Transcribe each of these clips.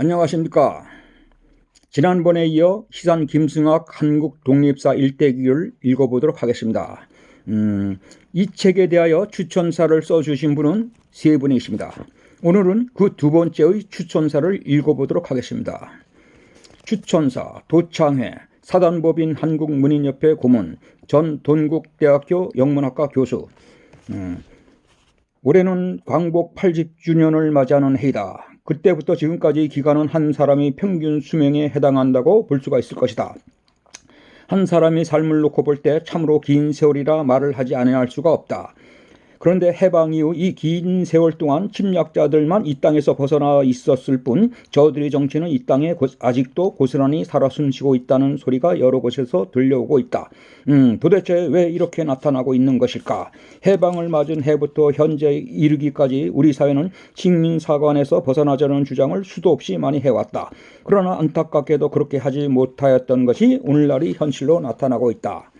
안녕하십니까. 지난번에 이어 시산 김승학 한국 독립사 일대기를 읽어보도록 하겠습니다. 이 책에 대하여 추천사를 써주신 분은 세 분이십니다. 오늘은 그 두 번째의 추천사를 읽어보도록 하겠습니다. 추천사 도창회 사단법인 한국문인협회 고문 전 동국대학교 영문학과 교수. 올해는 광복 80주년을 맞이하는 해이다. 그때부터 지금까지 기간은 한 사람이 평균 수명에 해당한다고 볼 수가 있을 것이다. 한 사람이 삶을 놓고 볼 때 참으로 긴 세월이라 말을 하지 않을 수가 없다. 그런데 해방 이후 이 긴 세월 동안 침략자들만 이 땅에서 벗어나 있었을 뿐 저들의 정치는 이 땅에 아직도 고스란히 살아 숨쉬고 있다는 소리가 여러 곳에서 들려오고 있다. 도대체 왜 이렇게 나타나고 있는 것일까? 해방을 맞은 해부터 현재 이르기까지 우리 사회는 식민사관에서 벗어나자는 주장을 수도 없이 많이 해왔다. 그러나 안타깝게도 그렇게 하지 못하였던 것이 오늘날의 현실로 나타나고 있다.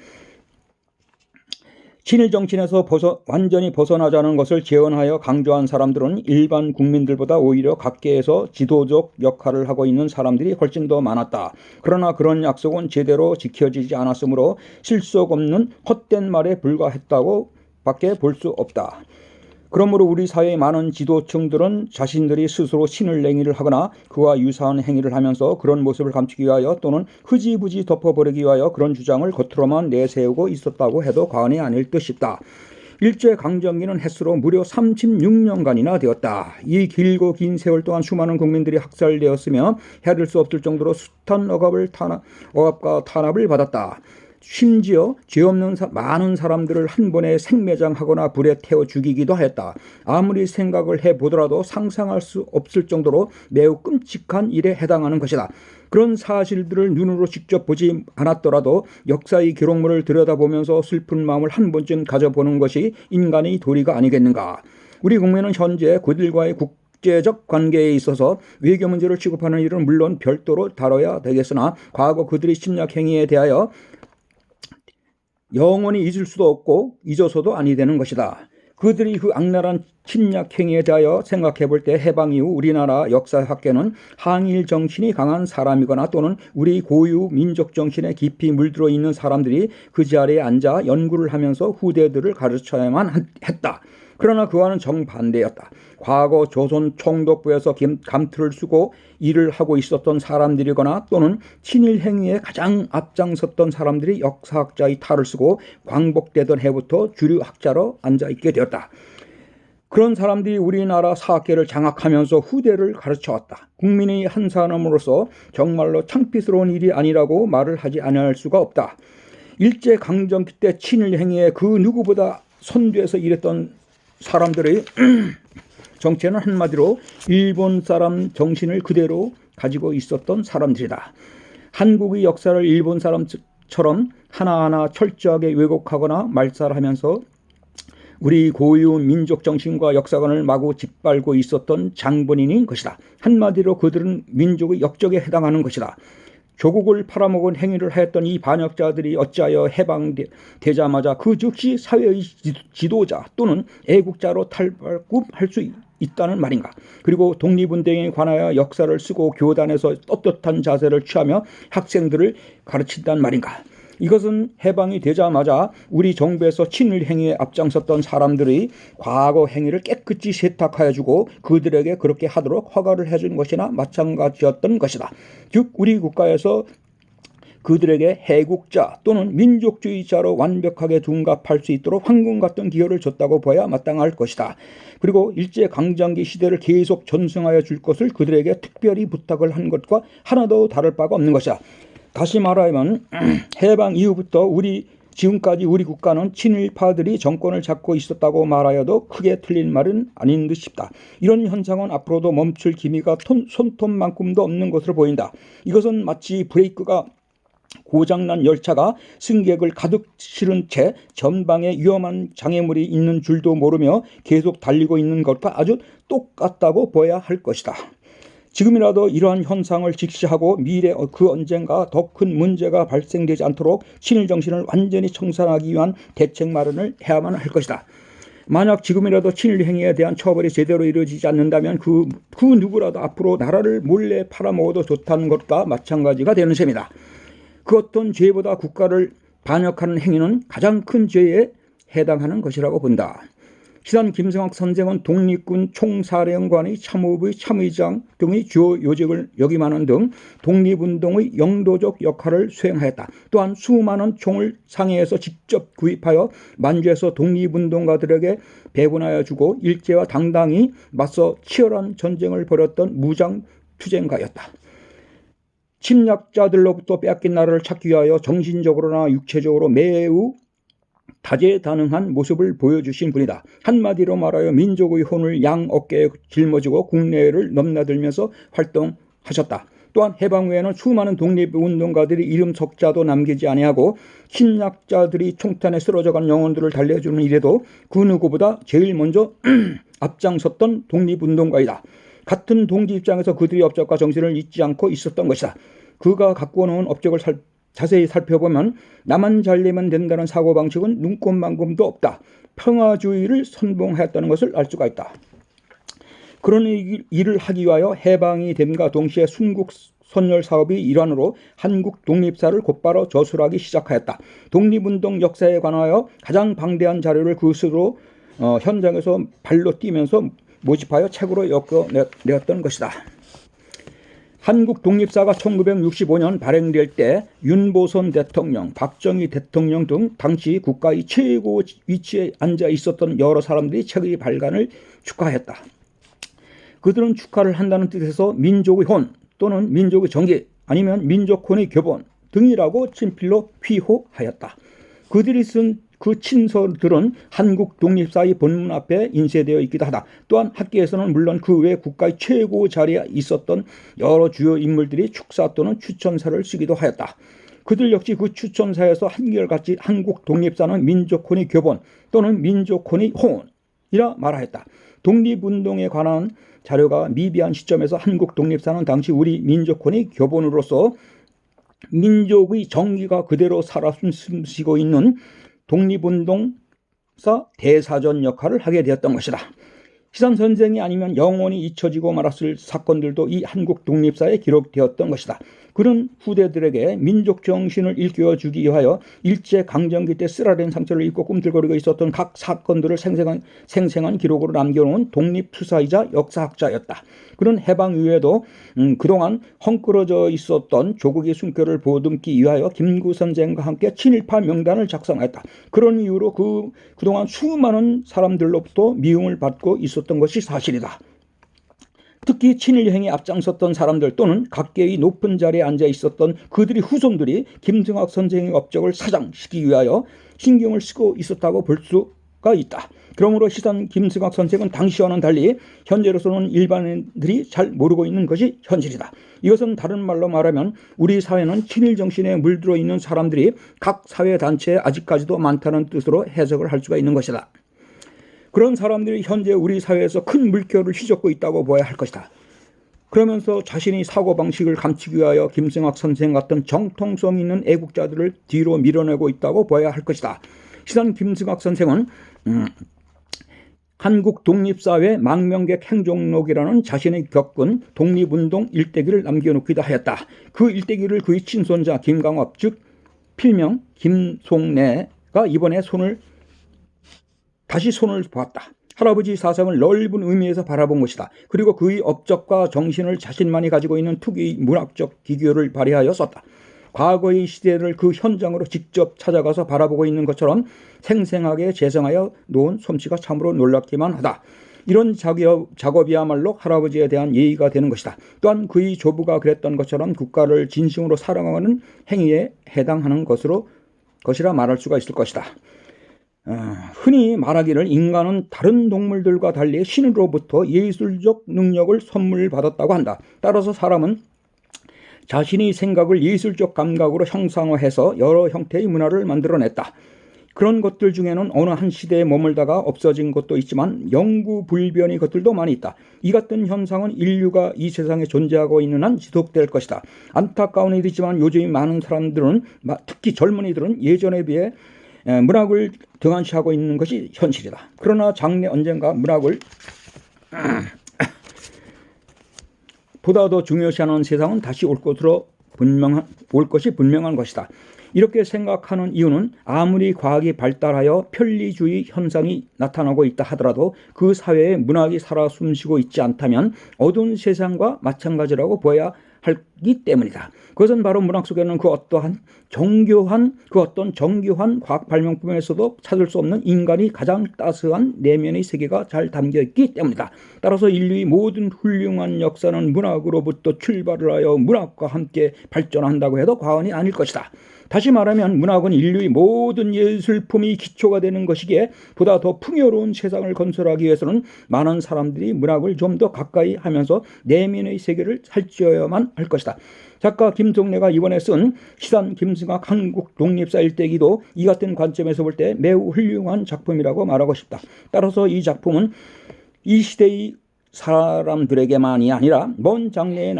친일 정치에서 완전히 벗어나자는 것을 재언하여 강조한 사람들은 일반 국민들보다 오히려 각계에서 지도적 역할을 하고 있는 사람들이 훨씬 더 많았다. 그러나 그런 약속은 제대로 지켜지지 않았으므로 실속 없는 헛된 말에 불과했다고 밖에 볼 수 없다. 그러므로 우리 사회의 많은 지도층들은 자신들이 스스로 신을 행위를 하거나 그와 유사한 행위를 하면서 그런 모습을 감추기 위하여 또는 흐지부지 덮어버리기 위하여 그런 주장을 겉으로만 내세우고 있었다고 해도 과언이 아닐 듯 싶다. 일제강점기는 횟수로 무려 36년간이나 되었다. 이 길고 긴 세월 동안 수많은 국민들이 학살되었으며 헤아릴 수 없을 정도로 숱한 억압과 탄압을 받았다. 심지어 죄 없는 많은 사람들을 한 번에 생매장하거나 불에 태워 죽이기도 하였다. 아무리 생각을 해보더라도 상상할 수 없을 정도로 매우 끔찍한 일에 해당하는 것이다. 그런 사실들을 눈으로 직접 보지 않았더라도 역사의 기록물을 들여다보면서 슬픈 마음을 한 번쯤 가져보는 것이 인간의 도리가 아니겠는가. 우리 국민은 현재 그들과의 국제적 관계에 있어서 외교 문제를 취급하는 일은 물론 별도로 다뤄야 되겠으나 과거 그들의 침략 행위에 대하여 영원히 잊을 수도 없고 잊어서도 아니 되는 것이다. 그들이 그 악랄한 침략 행위에 대하여 생각해 볼 때 해방 이후 우리나라 역사학계는 항일 정신이 강한 사람이거나 또는 우리 고유 민족 정신에 깊이 물들어 있는 사람들이 그 자리에 앉아 연구를 하면서 후대들을 가르쳐야만 했다. 그러나 그와는 정반대였다. 과거 조선 총독부에서 감투를 쓰고 일을 하고 있었던 사람들이거나 또는 친일 행위에 가장 앞장섰던 사람들이 역사학자의 탈을 쓰고 광복되던 해부터 주류 학자로 앉아있게 되었다. 그런 사람들이 우리나라 사학계를 장악하면서 후대를 가르쳐왔다. 국민의 한 사람으로서 정말로 창피스러운 일이 아니라고 말을 하지 않을 수가 없다. 일제강점기 때 친일 행위에 그 누구보다 선두에서 일했던 사람들의 정체는 한마디로 일본 사람 정신을 그대로 가지고 있었던 사람들이다. 한국의 역사를 일본 사람처럼 하나하나 철저하게 왜곡하거나 말살하면서 우리 고유 민족 정신과 역사관을 마구 짓밟고 있었던 장본인인 것이다. 한마디로 그들은 민족의 역적에 해당하는 것이다. 조국을 팔아먹은 행위를 하였던 이 반역자들이 어찌하여 해방되자마자 그 즉시 사회의 지도자 또는 애국자로 탈바꿈할 수 있다는 말인가. 그리고 독립운동에 관하여 역사를 쓰고 교단에서 떳떳한 자세를 취하며 학생들을 가르친다는 말인가. 이것은 해방이 되자마자 우리 정부에서 친일 행위에 앞장섰던 사람들의 과거 행위를 깨끗이 세탁하여주고 그들에게 그렇게 하도록 허가를 해준 것이나 마찬가지였던 것이다. 즉 우리 국가에서 그들에게 해국자 또는 민족주의자로 완벽하게 둔갑할 수 있도록 황금 같은 기회를 줬다고 봐야 마땅할 것이다. 그리고 일제강점기 시대를 계속 전승하여 줄 것을 그들에게 특별히 부탁을 한 것과 하나도 다를 바가 없는 것이다. 다시 말하면 해방 이후부터 지금까지 우리 국가는 친일파들이 정권을 잡고 있었다고 말하여도 크게 틀린 말은 아닌 듯 싶다. 이런 현상은 앞으로도 멈출 기미가 손톱만큼도 없는 것으로 보인다. 이것은 마치 브레이크가 고장난 열차가 승객을 가득 실은 채 전방에 위험한 장애물이 있는 줄도 모르며 계속 달리고 있는 것과 아주 똑같다고 보아야 할 것이다. 지금이라도 이러한 현상을 직시하고 미래 그 언젠가 더 큰 문제가 발생되지 않도록 친일 정신을 완전히 청산하기 위한 대책 마련을 해야만 할 것이다. 만약 지금이라도 친일 행위에 대한 처벌이 제대로 이루어지지 않는다면 그 누구라도 앞으로 나라를 몰래 팔아먹어도 좋다는 것과 마찬가지가 되는 셈이다. 그 어떤 죄보다 국가를 반역하는 행위는 가장 큰 죄에 해당하는 것이라고 본다. 시단 김승학 선생은 독립군 총사령관의 참모부의 참의장 등의 주요 요직을 역임하는 등 독립운동의 영도적 역할을 수행하였다. 또한 수많은 총을 상해에서 직접 구입하여 만주에서 독립운동가들에게 배분하여 주고 일제와 당당히 맞서 치열한 전쟁을 벌였던 무장 투쟁가였다. 침략자들로부터 빼앗긴 나라를 찾기 위하여 정신적으로나 육체적으로 매우 다재다능한 모습을 보여주신 분이다. 한마디로 말하여 민족의 혼을 양 어깨에 짊어지고 국내를 넘나들면서 활동하셨다. 또한 해방 후에는 수많은 독립운동가들이 이름 석자도 남기지 아니하고 침략자들이 총탄에 쓰러져간 영혼들을 달래주는 일에도 그 누구보다 제일 먼저 앞장섰던 독립운동가이다. 같은 동지 입장에서 그들의 업적과 정신을 잊지 않고 있었던 것이다. 그가 갖고 놓은 업적을 자세히 살펴보면 나만 잘되면 된다는 사고방식은 눈꼽만큼도 없다. 평화주의를 선봉하였다는 것을 알 수가 있다. 그런 일을 하기 위하여 해방이 됨과 동시에 순국 선열 사업의 일환으로 한국 독립사를 곧바로 저술하기 시작하였다. 독립운동 역사에 관하여 가장 방대한 자료를 그 스스로 현장에서 발로 뛰면서 모집하여 책으로 엮어내었던 것이다. 한국 독립사가 1965년 발행될 때 윤보선 대통령, 박정희 대통령 등 당시 국가의 최고 위치에 앉아 있었던 여러 사람들이 책의 발간을 축하했다. 그들은 축하를 한다는 뜻에서 민족의 혼 또는 민족의 정기 아니면 민족혼의 교본 등이라고 친필로 휘호하였다. 그들이 쓴 그 친서들은 한국 독립사의 본문 앞에 인쇄되어 있기도 하다. 또한 학계에서는 물론 그 외 국가의 최고 자리에 있었던 여러 주요 인물들이 축사 또는 추천사를 쓰기도 하였다. 그들 역시 그 추천사에서 한결같이 한국 독립사는 민족혼의 교본 또는 민족혼의 혼이라 말하였다. 독립운동에 관한 자료가 미비한 시점에서 한국 독립사는 당시 우리 민족혼의 교본으로서 민족의 정기가 그대로 살아 숨쉬고 있는 독립운동사 대사전 역할을 하게 되었던 것이다. 시산 선생이 아니면 영원히 잊혀지고 말았을 사건들도 이 한국 독립사에 기록되었던 것이다. 그는 후대들에게 민족 정신을 일깨워주기 위하여 일제강점기 때 쓰라린 상처를 입고 꿈틀거리고 있었던 각 사건들을 생생한 기록으로 남겨놓은 독립투사이자 역사학자였다. 그는 해방 이후에도 그동안 헝클어져 있었던 조국의 숨결을 보듬기 위하여 김구 선생과 함께 친일파 명단을 작성했다. 그런 이유로 그동안 수많은 사람들로부터 미움을 받고 있었던 것이 사실이다. 특히 친일행위에 앞장섰던 사람들 또는 각계의 높은 자리에 앉아 있었던 그들의 후손들이 김승학 선생의 업적을 사장시키기 위하여 신경을 쓰고 있었다고 볼 수가 있다. 그러므로 시산 김승학 선생은 당시와는 달리 현재로서는 일반인들이 잘 모르고 있는 것이 현실이다. 이것은 다른 말로 말하면 우리 사회는 친일 정신에 물들어 있는 사람들이 각 사회단체에 아직까지도 많다는 뜻으로 해석을 할 수가 있는 것이다. 그런 사람들이 현재 우리 사회에서 큰 물결을 휘젓고 있다고 보아야 할 것이다. 그러면서 자신의 사고방식을 감추기 위하여 김승학 선생 같은 정통성 있는 애국자들을 뒤로 밀어내고 있다고 보아야 할 것이다. 시산 김승학 선생은 한국 독립사회 망명객 행종록이라는 자신의 겪은 독립운동 일대기를 남겨놓기도 하였다. 그 일대기를 그의 친손자 김강업 즉 필명 김송래가 이번에 다시 손을 보았다. 할아버지 사상을 넓은 의미에서 바라본 것이다. 그리고 그의 업적과 정신을 자신만이 가지고 있는 특유의 문학적 기교를 발휘하여 썼다. 과거의 시대를 그 현장으로 직접 찾아가서 바라보고 있는 것처럼 생생하게 재생하여 놓은 솜씨가 참으로 놀랍기만 하다. 이런 작업이야말로 할아버지에 대한 예의가 되는 것이다. 또한 그의 조부가 그랬던 것처럼 국가를 진심으로 사랑하는 행위에 해당하는 것이라 말할 수가 있을 것이다. 흔히 말하기를 인간은 다른 동물들과 달리 신으로부터 예술적 능력을 선물 받았다고 한다. 따라서 사람은 자신의 생각을 예술적 감각으로 형상화해서 여러 형태의 문화를 만들어냈다. 그런 것들 중에는 어느 한 시대에 머물다가 없어진 것도 있지만 영구불변의 것들도 많이 있다. 이 같은 현상은 인류가 이 세상에 존재하고 있는 한 지속될 것이다. 안타까운 일이지만 요즘 많은 사람들은, 특히 젊은이들은 예전에 비해 문학을 등한시하고 있는 것이 현실이다. 그러나 장래 언젠가 문학을 보다 더 중요시하는 세상은 다시 올 것이 분명한 것이다. 이렇게 생각하는 이유는 아무리 과학이 발달하여 편리주의 현상이 나타나고 있다 하더라도 그 사회에 문학이 살아 숨쉬고 있지 않다면 어두운 세상과 마찬가지라고 보아야 하기 때문이다. 그것은 바로 문학 속에는 그 어떤 정교한 과학 발명품에서도 찾을 수 없는 인간이 가장 따스한 내면의 세계가 잘 담겨 있기 때문이다. 따라서 인류의 모든 훌륭한 역사는 문학으로부터 출발을 하여 문학과 함께 발전한다고 해도 과언이 아닐 것이다. 다시 말하면 문학은 인류의 모든 예술품이 기초가 되는 것이기에 보다 더 풍요로운 세상을 건설하기 위해서는 많은 사람들이 문학을 좀 더 가까이 하면서 내면의 세계를 살찌어야만 할 것이다. 작가 김동래가 이번에 쓴 시산 김승학 한국 독립사 일대기도 이 같은 관점에서 볼 때 매우 훌륭한 작품이라고 말하고 싶다. 따라서 이 작품은 이 시대의 사람들에게만이 아니라 먼 장래에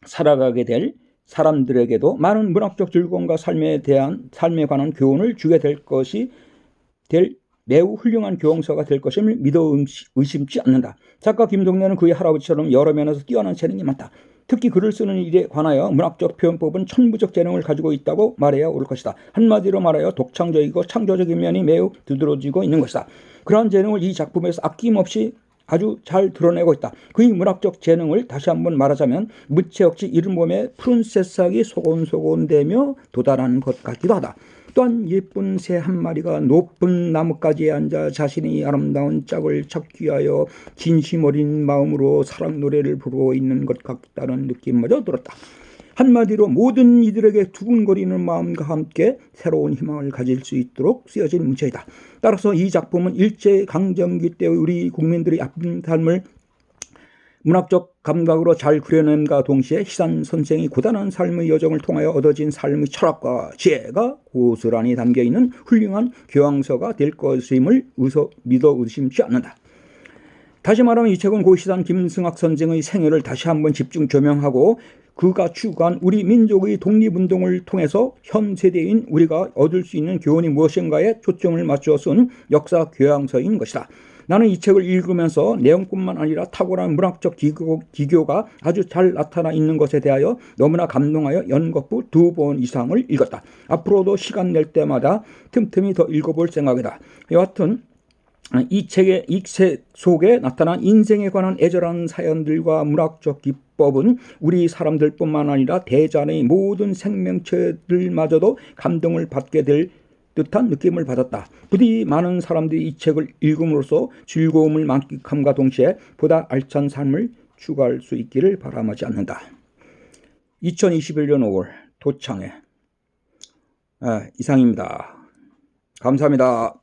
살아가게 될 사람들에게도 많은 문학적 즐거움과 삶에 관한 교훈을 주게 될 매우 훌륭한 교황서가 될 것임을 믿어 의심치 않는다. 작가 김동래는 그의 할아버지처럼 여러 면에서 뛰어난 재능이 많다. 특히 글을 쓰는 일에 관하여 문학적 표현법은 천부적 재능을 가지고 있다고 말해야 올 것이다. 한마디로 말하여 독창적이고 창조적인 면이 매우 두드러지고 있는 것이다. 그러한 재능을 이 작품에서 아낌없이 아주 잘 드러내고 있다. 그의 문학적 재능을 다시 한번 말하자면 무채 없이 이른 몸에 푸른 새싹이 소곤소곤대며 도달하는 것 같기도 하다. 또한 예쁜 새 한 마리가 높은 나뭇가지에 앉아 자신의 아름다운 짝을 찾기 위하여 진심 어린 마음으로 사랑 노래를 부르고 있는 것 같다는 느낌마저 들었다. 한마디로 모든 이들에게 두근거리는 마음과 함께 새로운 희망을 가질 수 있도록 쓰여진 문체이다. 따라서 이 작품은 일제강점기 때 우리 국민들의 아픈 삶을 문학적 감각으로 잘 그려냄과 동시에 시산 선생이 고단한 삶의 여정을 통하여 얻어진 삶의 철학과 지혜가 고스란히 담겨있는 훌륭한 교황서가 될 것임을 믿어 의심치 않는다. 다시 말하면 이 책은 고 시산 김승학 선생의 생애를 다시 한번 집중 조명하고 그가 추구한 우리 민족의 독립운동을 통해서 현 세대인 우리가 얻을 수 있는 교훈이 무엇인가에 초점을 맞추어 쓴 역사 교양서인 것이다. 나는 이 책을 읽으면서 내용뿐만 아니라 탁월한 문학적 기교가 아주 잘 나타나 있는 것에 대하여 너무나 감동하여 연거푸 2번 이상을 읽었다. 앞으로도 시간 낼 때마다 틈틈이 더 읽어볼 생각이다. 여하튼 이 책 속에 나타난 인생에 관한 애절한 사연들과 문학적 기법은 우리 사람들뿐만 아니라 대자연의 모든 생명체들마저도 감동을 받게 될 듯한 느낌을 받았다. 부디 많은 사람들이 이 책을 읽음으로써 즐거움을 만끽함과 동시에 보다 알찬 삶을 추구할 수 있기를 바람하지 않는다. 2021년 5월 도창회 이상입니다. 감사합니다.